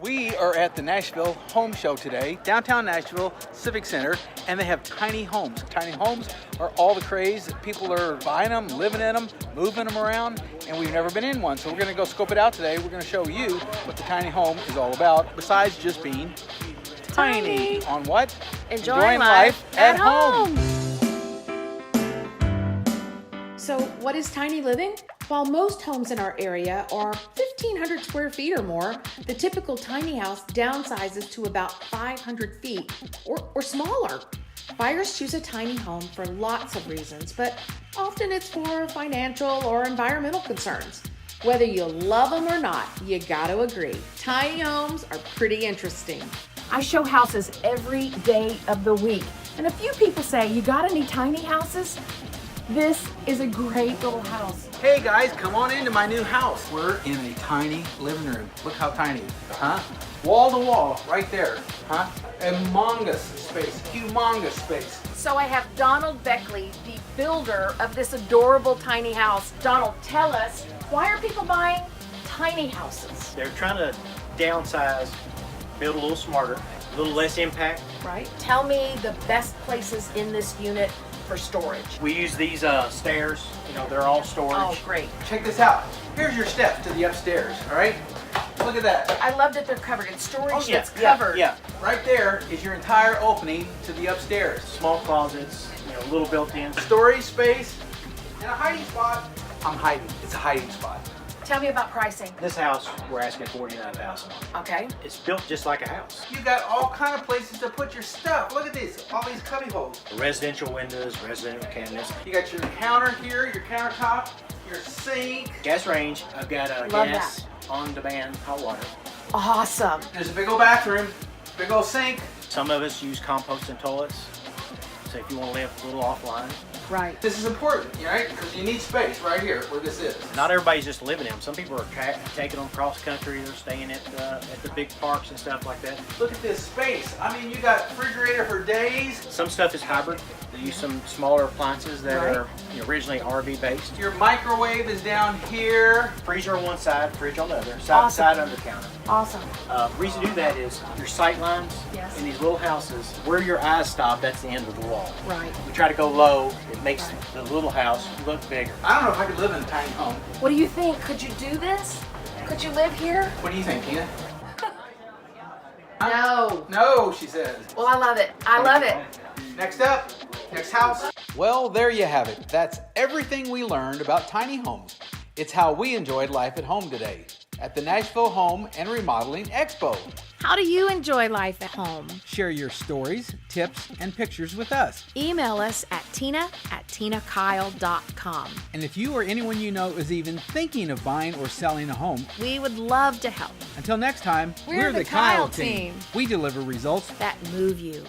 We are at the Nashville Home Show today, downtown Nashville Civic Center, and they have tiny homes. Tiny homes are all the craze. People are buying them, living in them, moving them around, and we've never been in one. So we're gonna go scope it out today. We're gonna show you what the tiny home is all about, besides just being tiny. On what? Enjoying life at home. So what is tiny living? While most homes in our area are 1,500 square feet or more, the typical tiny house downsizes to about 500 feet or smaller. Buyers choose a tiny home for lots of reasons, but often it's for financial or environmental concerns. Whether you love them or not, you gotta agree, tiny homes are pretty interesting. I show houses every day of the week, and a few people say, you got any tiny houses? This is a great little house. Hey guys, come on into my new house. We're in a tiny living room. Look how tiny, huh? Wall to wall, right there, huh? A humongous space. So I have Donald Beckley, the builder of this adorable tiny house. Donald, tell us, why are people buying tiny houses? They're trying to downsize, build a little smarter, a little less impact. Right. Tell me the best places in this unit for storage. We use these stairs, they're all storage. Oh, great. Check this out. Here's your steps to the upstairs, all right? Look at that. I love that they're covered. It's storage Yeah, that's covered. Yeah. Right there is your entire opening to the upstairs. Small closets, little built-in. Storage space and a hiding spot. I'm hiding. It's a hiding spot. Tell me about pricing. This house, we're asking $49,000. Okay. It's built just like a house. You got all kind of places to put your stuff. Look at this. All these cubby holes. Residential windows, residential cabinets. You got your counter here, your countertop, your sink. Gas range, I've got a Love gas on-demand hot water. Awesome. There's a big old bathroom, big old sink. Some of us use composting toilets, so if you want to live a little offline. Right. This is important, right? Because you need space right here where this is. Not everybody's just living in them. Some people are taking them cross country. They're staying at the big parks and stuff like that. Look at this space. I mean, you got refrigerator for days. Some stuff is hybrid. They use some smaller appliances that Right. are originally RV based. Your microwave is down here. Freezer on one side, fridge on the other. Awesome. Side under counter. Awesome. Reason to do that is your sight lines Yes. in these little houses, where your eyes stop, that's the end of the wall. Right. We try to go low. It makes the little house look bigger. I don't know if I could live in a tiny home. What do you think? Could you do this? Could you live here? What do you think, Tina? No. No, she says. Well, I love it. I love it. Next up, next house. Well, there you have it. That's everything we learned about tiny homes. It's how we enjoyed life at home today at the Nashville Home and Remodeling Expo. How do you enjoy life at home? Share your stories, tips, and pictures with us. Email us at tina@tinakeil.com. And if you or anyone you know is even thinking of buying or selling a home, We would love to help. until next time, We're the Keil team. We deliver results That move you.